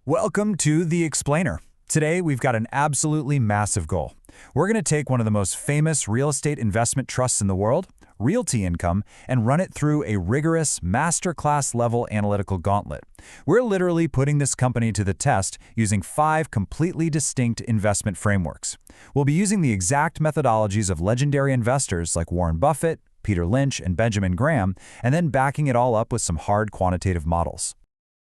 Welcome to The Explainer. Today, we've got an absolutely massive goal. We're going to take one of the most famous real estate investment trusts in the world, Realty Income, and run it through a rigorous, masterclass-level analytical gauntlet. We're literally putting this company to the test using 5 completely distinct investment frameworks. We'll be using the exact methodologies of legendary investors like Warren Buffett, Peter Lynch, and Benjamin Graham, and then backing it all up with some hard quantitative models.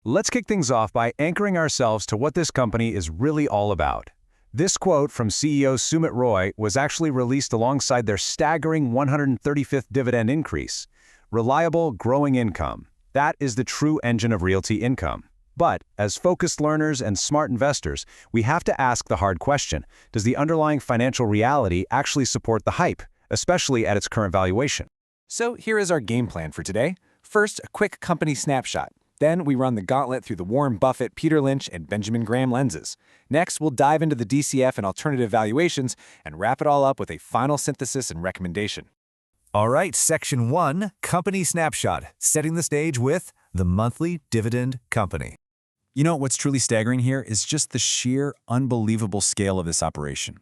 Let's kick things off by anchoring ourselves to what this company is really all about. This quote from CEO Sumit Roy was actually released alongside their staggering 135th dividend increase. Reliable, growing income. That is the true engine of Realty Income. But, as focused learners and smart investors, we have to ask the hard question, does the underlying financial reality actually support the hype, especially at its current valuation? So here is our game plan for today. First, a quick company snapshot. Then we run the gauntlet through the Warren Buffett, Peter Lynch, and Benjamin Graham lenses. Next, we'll dive into the DCF and alternative valuations and wrap it all up with a final synthesis and recommendation. All right, Section 1, Company Snapshot, setting the stage with the monthly dividend company. You know, what's truly staggering here is just the sheer, unbelievable scale of this operation.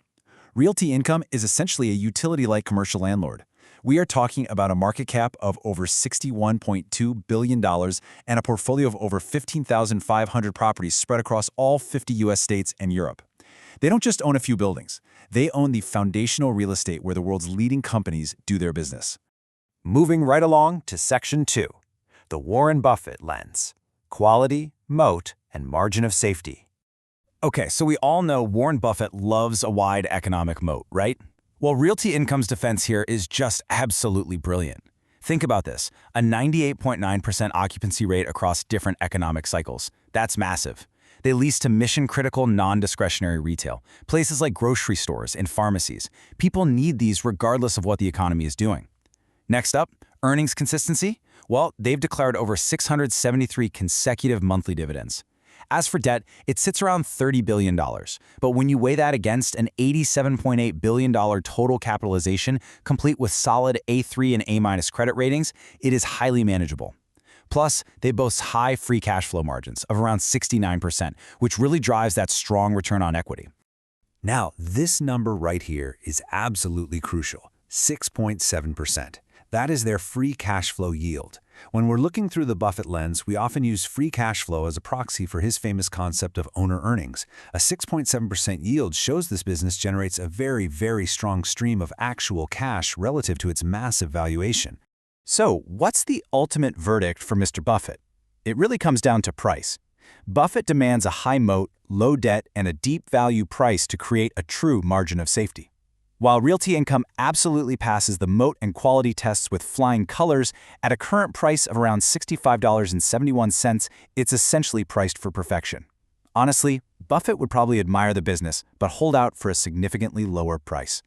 Realty Income is essentially a utility-like commercial landlord. We are talking about a market cap of over $61.2 billion and a portfolio of over 15,500 properties spread across all 50 U.S. states and Europe. They don't just own a few buildings. They own the foundational real estate where the world's leading companies do their business. Moving right along to Section 2, the Warren Buffett lens. Quality, moat, and margin of safety. Okay, so we all know Warren Buffett loves a wide economic moat, right? Well, Realty Income's defense here is just absolutely brilliant. Think about this, a 98.9% occupancy rate across different economic cycles. That's massive. They lease to mission-critical, non-discretionary retail, places like grocery stores and pharmacies. People need these regardless of what the economy is doing. Next up, earnings consistency. Well, they've declared over 673 consecutive monthly dividends. As for debt, it sits around $30 billion. But when you weigh that against an $87.8 billion total capitalization, complete with solid A3 and A- credit ratings, it is highly manageable. Plus, they boast high free cash flow margins of around 69%, which really drives that strong return on equity. Now, this number right here is absolutely crucial, 6.7%. That is their free cash flow yield. When we're looking through the Buffett lens, we often use free cash flow as a proxy for his famous concept of owner earnings. A 6.7% yield shows this business generates a very, very strong stream of actual cash relative to its massive valuation. So, what's the ultimate verdict for Mr. Buffett? It really comes down to price. Buffett demands a high moat, low debt, and a deep value price to create a true margin of safety. While Realty Income absolutely passes the moat and quality tests with flying colors, at a current price of around $65.71, it's essentially priced for perfection. Honestly, Buffett would probably admire the business, but hold out for a significantly lower price.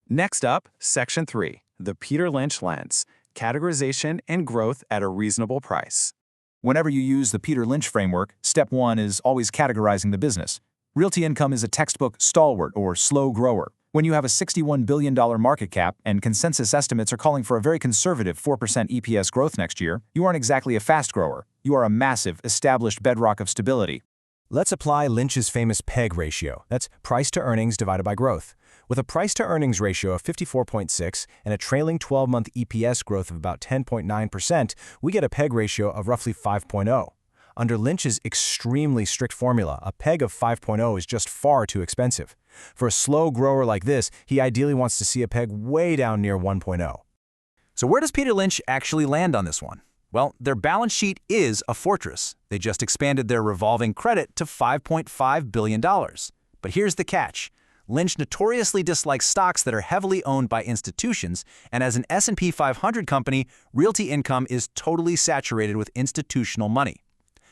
Next up, Section 3, the Peter Lynch lens. Categorization and growth at a reasonable price. Whenever you use the Peter Lynch framework, step 1 is always categorizing the business. Realty Income is a textbook stalwart or slow grower. When you have a $61 billion market cap and consensus estimates are calling for a very conservative 4% EPS growth next year, you aren't exactly a fast grower. You are a massive, established bedrock of stability. Let's apply Lynch's famous PEG ratio. That's price to earnings divided by growth. With a price to earnings ratio of 54.6 and a trailing 12-month EPS growth of about 10.9%, we get a PEG ratio of roughly 5.0. Under Lynch's extremely strict formula, a PEG of 5.0 is just far too expensive. For a slow grower like this, he ideally wants to see a PEG way down near 1.0. So where does Peter Lynch actually land on this one? Well, their balance sheet is a fortress. They just expanded their revolving credit to $5.5 billion. But here's the catch. Lynch notoriously dislikes stocks that are heavily owned by institutions, and as an S&P 500 company, Realty Income is totally saturated with institutional money.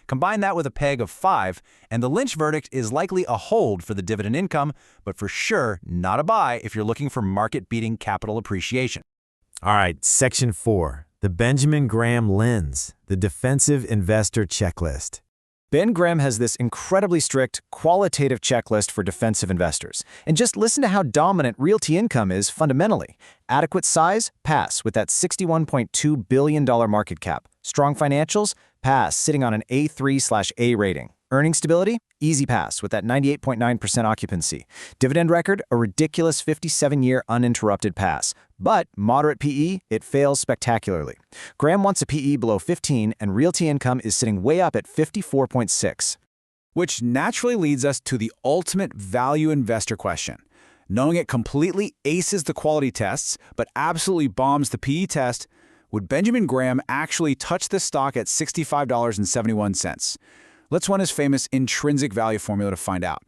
Combine that with a PEG of 5, and the Lynch verdict is likely a hold for the dividend income, but for sure not a buy if you're looking for market-beating capital appreciation. All right, Section 4, the Benjamin Graham lens, the defensive investor checklist. Ben Graham has this incredibly strict, qualitative checklist for defensive investors. And just listen to how dominant Realty Income is fundamentally. Adequate size? Pass, with that $61.2 billion market cap. Strong financials? Pass, sitting on an A3/A rating. Earning stability? Easy pass with that 98.9% occupancy. Dividend record, a ridiculous 57-year uninterrupted pass. But moderate PE, it fails spectacularly. Graham wants a PE below 15, and Realty Income is sitting way up at 54.6. Which naturally leads us to the ultimate value investor question. Knowing it completely aces the quality tests, but absolutely bombs the PE test, would Benjamin Graham actually touch this stock at $65.71? Let's run his famous intrinsic value formula to find out.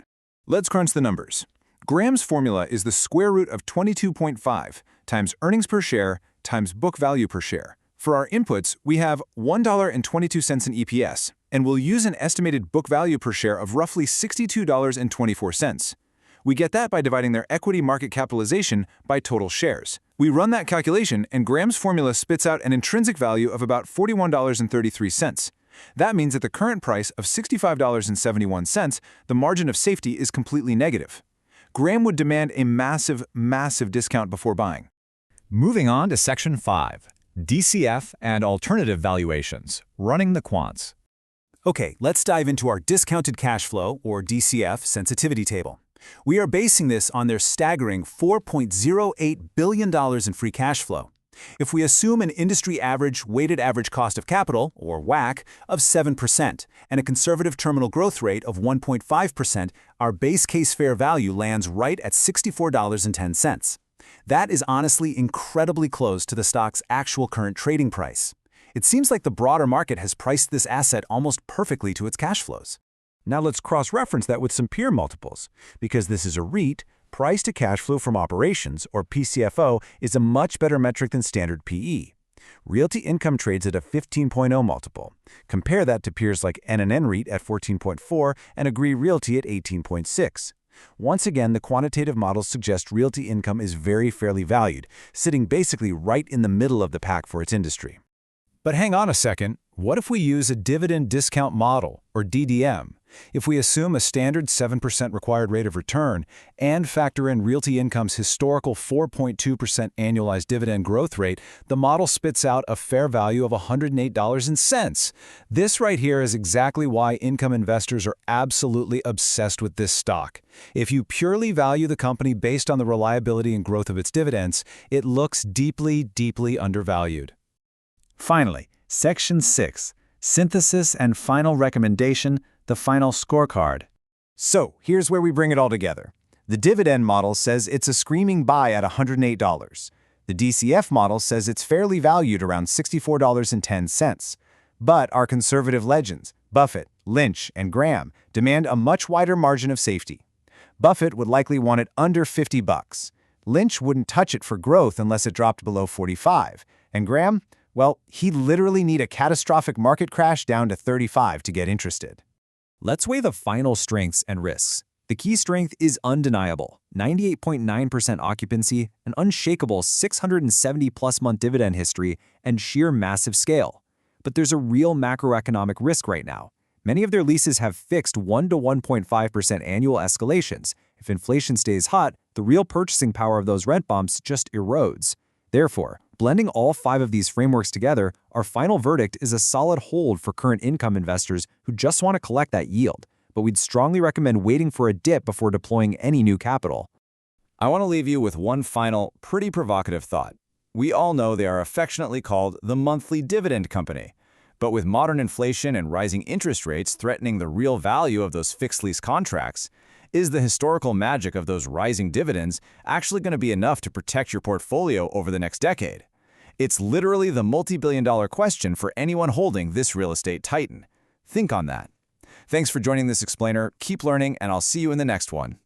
Let's crunch the numbers. Graham's formula is the square root of 22.5 times earnings per share times book value per share. For our inputs, we have $1.22 in EPS, and we'll use an estimated book value per share of roughly $62.24. We get that by dividing their equity market capitalization by total shares. We run that calculation, and Graham's formula spits out an intrinsic value of about $41.33. That means at the current price of $65.71, the margin of safety is completely negative. Graham would demand a massive, massive discount before buying. Moving on to Section 5, DCF and Alternative Valuations, Running the Quants. Okay, let's dive into our discounted cash flow, or DCF, sensitivity table. We are basing this on their staggering $4.08 billion in free cash flow. If we assume an industry average weighted average cost of capital, or WACC, of 7% and a conservative terminal growth rate of 1.5%, our base case fair value lands right at $64.10. That is honestly incredibly close to the stock's actual current trading price. It seems like the broader market has priced this asset almost perfectly to its cash flows. Now let's cross-reference that with some peer multiples. Because this is a REIT, price to cash flow from operations, or PCFO, is a much better metric than standard PE. Realty Income trades at a 15.0 multiple. Compare that to peers like NNN REIT at 14.4 and Agree Realty at 18.6. Once again, the quantitative models suggest Realty Income is very fairly valued, sitting basically right in the middle of the pack for its industry. But hang on a second, what if we use a dividend discount model, or DDM? If we assume a standard 7% required rate of return and factor in Realty Income's historical 4.2% annualized dividend growth rate, the model spits out a fair value of $108.00. This right here is exactly why income investors are absolutely obsessed with this stock. If you purely value the company based on the reliability and growth of its dividends, it looks deeply, deeply undervalued. Finally, Section 6, Synthesis and Final Recommendation, the final scorecard. So, here's where we bring it all together. The dividend model says it's a screaming buy at $108. The DCF model says it's fairly valued around $64.10. But our conservative legends, Buffett, Lynch, and Graham, demand a much wider margin of safety. Buffett would likely want it under $50. Lynch wouldn't touch it for growth unless it dropped below 45. And Graham, well, he'd literally need a catastrophic market crash down to 35 to get interested. Let's weigh the final strengths and risks. The key strength is undeniable: 98.9% occupancy, an unshakable 670-plus month dividend history, and sheer massive scale. But there's a real macroeconomic risk right now. Many of their leases have fixed 1 to 1.5% annual escalations. If inflation stays hot, the real purchasing power of those rent bumps just erodes. Therefore, blending all 5 of these frameworks together, our final verdict is a solid hold for current income investors who just want to collect that yield, but we'd strongly recommend waiting for a dip before deploying any new capital. I want to leave you with one final, pretty provocative thought. We all know they are affectionately called the monthly dividend company. But with modern inflation and rising interest rates threatening the real value of those fixed lease contracts, is the historical magic of those rising dividends actually going to be enough to protect your portfolio over the next decade? It's literally the multi-billion-dollar question for anyone holding this real estate titan. Think on that. Thanks for joining this explainer. Keep learning, and I'll see you in the next one.